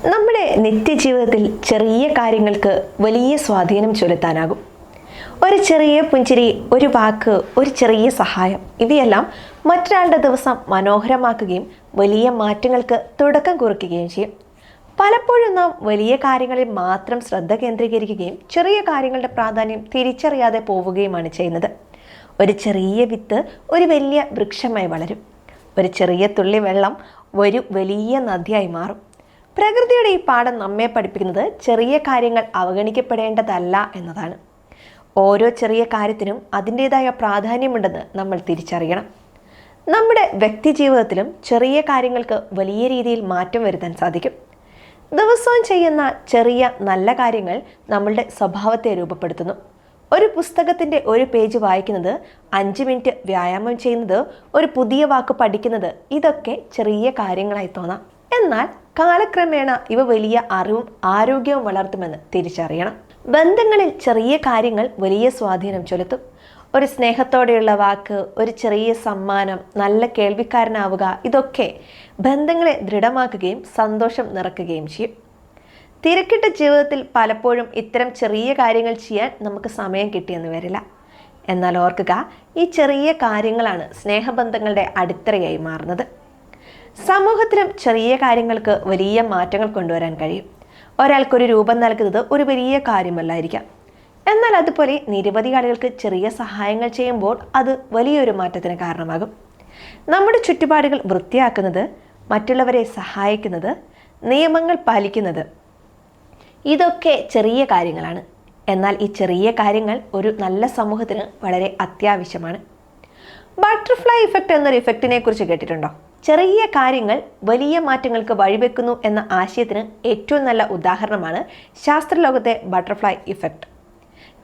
നമ്മുടെ നിത്യജീവിതത്തിൽ ചെറിയ കാര്യങ്ങൾക്ക് വലിയ സ്വാധീനം ചെലുത്താനാകും. ഒരു ചെറിയ പുഞ്ചിരി, ഒരു വാക്ക്, ഒരു ചെറിയ സഹായം, ഇവയെല്ലാം മറ്റൊരാളുടെ ദിവസം മനോഹരമാക്കുകയും വലിയ മാറ്റങ്ങൾക്ക് തുടക്കം കുറിക്കുകയും ചെയ്യും. പലപ്പോഴും നാം വലിയ കാര്യങ്ങളിൽ മാത്രം ശ്രദ്ധ കേന്ദ്രീകരിക്കുകയും ചെറിയ കാര്യങ്ങളുടെ പ്രാധാന്യം തിരിച്ചറിയാതെ പോവുകയുമാണ് ചെയ്യുന്നത്. ഒരു ചെറിയ വിത്ത് ഒരു വലിയ വൃക്ഷമായി വളരും. ഒരു ചെറിയ തുള്ളി വെള്ളം ഒരു വലിയ നദിയായി മാറും. പ്രകൃതിയുടെ ഈ പാഠം നമ്മെ പഠിപ്പിക്കുന്നത് ചെറിയ കാര്യങ്ങൾ അവഗണിക്കപ്പെടേണ്ടതല്ല എന്നതാണ്. ഓരോ ചെറിയ കാര്യത്തിനും അതിൻ്റെതായ പ്രാധാന്യമുണ്ടെന്ന് നമ്മൾ തിരിച്ചറിയണം. നമ്മുടെ വ്യക്തി ജീവിതത്തിലും ചെറിയ കാര്യങ്ങൾക്ക് വലിയ രീതിയിൽ മാറ്റം വരുത്താൻ സാധിക്കും. ദിവസവും ചെയ്യുന്ന ചെറിയ നല്ല കാര്യങ്ങൾ നമ്മളുടെ സ്വഭാവത്തെ രൂപപ്പെടുത്തുന്നു. ഒരു പുസ്തകത്തിൻ്റെ ഒരു പേജ് വായിക്കുന്നത്, 5 മിനിറ്റ് വ്യായാമം ചെയ്യുന്നത്, ഒരു പുതിയ വാക്ക് പഠിക്കുന്നത്, ഇതൊക്കെ ചെറിയ കാര്യങ്ങളായി തോന്നാം. എന്നാൽ കാലക്രമേണ ഇവ വലിയ അറിവും ആരോഗ്യവും വളർത്തുമെന്ന് തിരിച്ചറിയണം. ബന്ധങ്ങളിൽ ചെറിയ കാര്യങ്ങൾ വലിയ സ്വാധീനം ചെലുത്തും. ഒരു സ്നേഹത്തോടെയുള്ള വാക്ക്, ഒരു ചെറിയ സമ്മാനം, നല്ല കേൾവിക്കാരനാവുക, ഇതൊക്കെ ബന്ധങ്ങളെ ദൃഢമാക്കുകയും സന്തോഷം നിറയ്ക്കുകയും ചെയ്യും. തിരക്കിട്ട ജീവിതത്തിൽ പലപ്പോഴും ഇത്തരം ചെറിയ കാര്യങ്ങൾ ചെയ്യാൻ നമുക്ക് സമയം കിട്ടിയെന്ന് വരില്ല. എന്നാൽ ഓർക്കുക, ഈ ചെറിയ കാര്യങ്ങളാണ് സ്നേഹബന്ധങ്ങളുടെ അടിത്തറയായി മാറുന്നത്. സമൂഹത്തിലും ചെറിയ കാര്യങ്ങൾക്ക് വലിയ മാറ്റങ്ങൾ കൊണ്ടുവരാൻ കഴിയും. ഒരാൾക്കൊരു രൂപം നൽകുന്നത് ഒരു വലിയ കാര്യമല്ലായിരിക്കാം. എന്നാൽ അതുപോലെ നിരവധി ആളുകൾക്ക് ചെറിയ സഹായങ്ങൾ ചെയ്യുമ്പോൾ അത് വലിയൊരു മാറ്റത്തിന് കാരണമാകും. നമ്മുടെ ചുറ്റുപാടുകൾ വൃത്തിയാക്കുന്നത്, മറ്റുള്ളവരെ സഹായിക്കുന്നത്, നിയമങ്ങൾ പാലിക്കുന്നത്, ഇതൊക്കെ ചെറിയ കാര്യങ്ങളാണ്. എന്നാൽ ഈ ചെറിയ കാര്യങ്ങൾ ഒരു നല്ല സമൂഹത്തിന് വളരെ അത്യാവശ്യമാണ്. ബട്ടർഫ്ലൈ ഇഫക്റ്റ് എന്നൊരു ഇഫക്റ്റിനെ കുറിച്ച് കേട്ടിട്ടുണ്ടോ? ചെറിയ കാര്യങ്ങൾ വലിയ മാറ്റങ്ങൾക്ക് വഴിവെക്കുന്നു എന്ന ആശയത്തിന് ഏറ്റവും നല്ല ഉദാഹരണമാണ് ശാസ്ത്രലോകത്തെ ബട്ടർഫ്ലൈ ഇഫക്റ്റ്.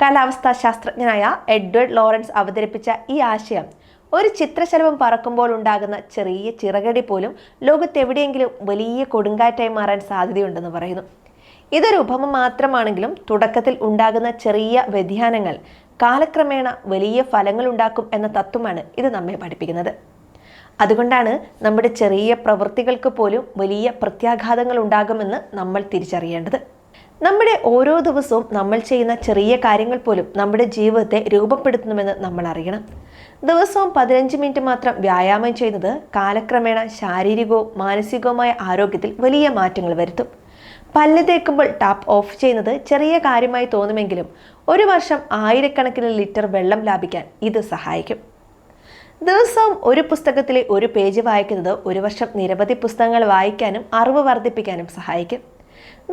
കാലാവസ്ഥാ ശാസ്ത്രജ്ഞനായ എഡ്വേർഡ് ലോറൻസ് അവതരിപ്പിച്ച ഈ ആശയം, ഒരു ചിത്രശലഭം പറക്കുമ്പോൾ ഉണ്ടാകുന്ന ചെറിയ ചിറകടി പോലും ലോകത്തെവിടെയെങ്കിലും വലിയ കൊടുങ്കാറ്റായി മാറാൻ സാധ്യതയുണ്ടെന്ന് പറയുന്നു. ഇതൊരു ഉപമ മാത്രമാണെങ്കിലും തുടക്കത്തിൽ ഉണ്ടാകുന്ന ചെറിയ വ്യതിയാനങ്ങൾ കാലക്രമേണ വലിയ ഫലങ്ങൾ ഉണ്ടാക്കും എന്ന തത്വമാണ് ഇത് നമ്മെ പഠിപ്പിക്കുന്നത്. അതുകൊണ്ടാണ് നമ്മുടെ ചെറിയ പ്രവൃത്തികൾക്ക് പോലും വലിയ പ്രത്യാഘാതങ്ങൾ ഉണ്ടാകുമെന്ന് നമ്മൾ തിരിച്ചറിയേണ്ടത്. നമ്മുടെ ഓരോ ദിവസവും നമ്മൾ ചെയ്യുന്ന ചെറിയ കാര്യങ്ങൾ പോലും നമ്മുടെ ജീവിതത്തെ രൂപപ്പെടുത്തുന്നുവെന്ന് നമ്മൾ അറിയണം. ദിവസവും 15 മിനിറ്റ് മാത്രം വ്യായാമം ചെയ്യുന്നത് കാലക്രമേണ ശാരീരികവും മാനസികവുമായ ആരോഗ്യത്തിൽ വലിയ മാറ്റങ്ങൾ വരുത്തും. പല്ല് തേക്കുമ്പോൾ ടാപ്പ് ഓഫ് ചെയ്യുന്നത് ചെറിയ കാര്യമായി തോന്നുമെങ്കിലും ഒരു വർഷം ആയിരക്കണക്കിന് ലിറ്റർ വെള്ളം ലാഭിക്കാൻ ഇത് സഹായിക്കും. ദിവസവും ഒരു പുസ്തകത്തിലെ ഒരു പേജ് വായിക്കുന്നത് ഒരു വർഷം നിരവധി പുസ്തകങ്ങൾ വായിക്കാനും അറിവ് വർദ്ധിപ്പിക്കാനും സഹായിക്കും.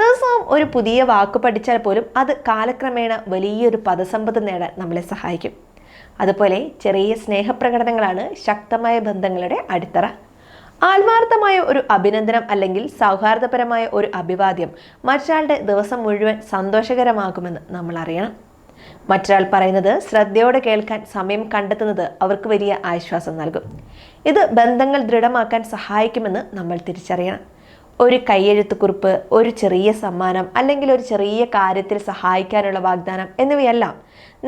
ദിവസവും ഒരു പുതിയ വാക്ക് പഠിച്ചാൽ പോലും അത് കാലക്രമേണ വലിയൊരു പദസമ്പത്ത് നേടാൻ നമ്മളെ സഹായിക്കും. അതുപോലെ ചെറിയ സ്നേഹപ്രകടനങ്ങളാണ് ശക്തമായ ബന്ധങ്ങളുടെ അടിത്തറ. ആത്മാർത്ഥമായ ഒരു അഭിനന്ദനം അല്ലെങ്കിൽ സൗഹാർദ്ദപരമായ ഒരു അഭിവാദ്യം മറ്റൊരാളുടെ ദിവസം മുഴുവൻ സന്തോഷകരമാകുമെന്ന് നമ്മൾ അറിയണം. മറ്റൊരാൾ പറയുന്നത് ശ്രദ്ധയോടെ കേൾക്കാൻ സമയം കണ്ടെത്തുന്നത് അവർക്ക് വലിയ ആശ്വാസം നൽകും. ഇത് ബന്ധങ്ങൾ ദൃഢമാക്കാൻ സഹായിക്കുമെന്ന് നമ്മൾ തിരിച്ചറിയണം. ഒരു കൈയെഴുത്തുകുറിപ്പ്, ഒരു ചെറിയ സമ്മാനം, അല്ലെങ്കിൽ ഒരു ചെറിയ കാര്യത്തിൽ സഹായിക്കാനുള്ള വാഗ്ദാനം എന്നിവയെല്ലാം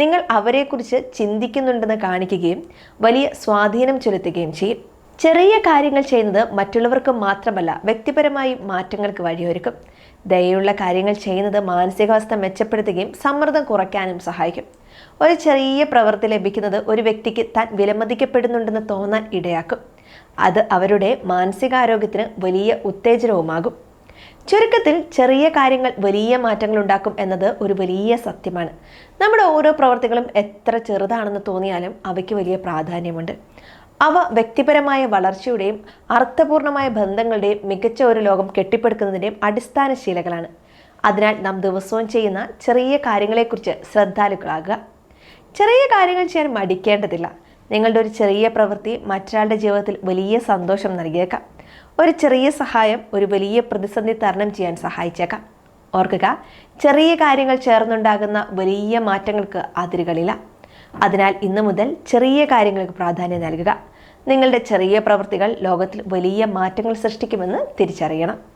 നിങ്ങൾ അവരെക്കുറിച്ച് ചിന്തിക്കുന്നുണ്ടെന്ന് കാണിക്കുകയും വലിയ സ്വാധീനം ചെലുത്തുകയും ചെയ്യും. ചെറിയ കാര്യങ്ങൾ ചെയ്യുന്നത് മറ്റുള്ളവർക്ക് മാത്രമല്ല, വ്യക്തിപരമായി മാറ്റങ്ങൾക്ക് വഴിയൊരുക്കും. ദയയുള്ള കാര്യങ്ങൾ ചെയ്യുന്നത് മാനസികാവസ്ഥ മെച്ചപ്പെടുത്തുകയും സമ്മർദ്ദം കുറയ്ക്കാനും സഹായിക്കും. ഒരു ചെറിയ പ്രവൃത്തി ലഭിക്കുന്നത് ഒരു വ്യക്തിക്ക് താൻ വിലമതിക്കപ്പെടുന്നുണ്ടെന്ന് തോന്നാൻ ഇടയാക്കും. അത് അവരുടെ മാനസികാരോഗ്യത്തിന് വലിയ ഉത്തേജനവുമാകും. ചുരുക്കത്തിൽ, ചെറിയ കാര്യങ്ങൾ വലിയ മാറ്റങ്ങൾ ഉണ്ടാക്കും എന്നത് ഒരു വലിയ സത്യമാണ്. നമ്മുടെ ഓരോ പ്രവൃത്തികളും എത്ര ചെറുതാണെന്ന് തോന്നിയാലും അവയ്ക്ക് വലിയ പ്രാധാന്യമുണ്ട്. അവ വ്യക്തിപരമായ വളർച്ചയുടെയും അർത്ഥപൂർണമായ ബന്ധങ്ങളുടെയും മികച്ച ഒരു ലോകം കെട്ടിപ്പടുക്കുന്നതിൻ്റെയും അടിസ്ഥാന ശീലങ്ങളാണ്. അതിനാൽ നാം ദിവസവും ചെയ്യുന്ന ചെറിയ കാര്യങ്ങളെക്കുറിച്ച് ശ്രദ്ധാലുക്കളാകുക. ചെറിയ കാര്യങ്ങൾ ചെയ്യാൻ മടിക്കേണ്ടതില്ല. നിങ്ങളുടെ ഒരു ചെറിയ പ്രവൃത്തി മറ്റൊരാളുടെ ജീവിതത്തിൽ വലിയ സന്തോഷം നൽകിയേക്കാം. ഒരു ചെറിയ സഹായം ഒരു വലിയ പ്രതിസന്ധി തരണം ചെയ്യാൻ സഹായിച്ചേക്കാം. ഓർക്കുക, ചെറിയ കാര്യങ്ങൾ ചേർന്നുണ്ടാകുന്ന വലിയ മാറ്റങ്ങൾക്ക് അതിരുകളില്ല. അതിനാൽ ഇന്നു മുതൽ ചെറിയ കാര്യങ്ങൾക്ക് പ്രാധാന്യം നൽകുക. നിങ്ങളുടെ ചെറിയ പ്രവൃത്തികൾ ലോകത്തിൽ വലിയ മാറ്റങ്ങൾ സൃഷ്ടിക്കുമെന്ന് തിരിച്ചറിയണം.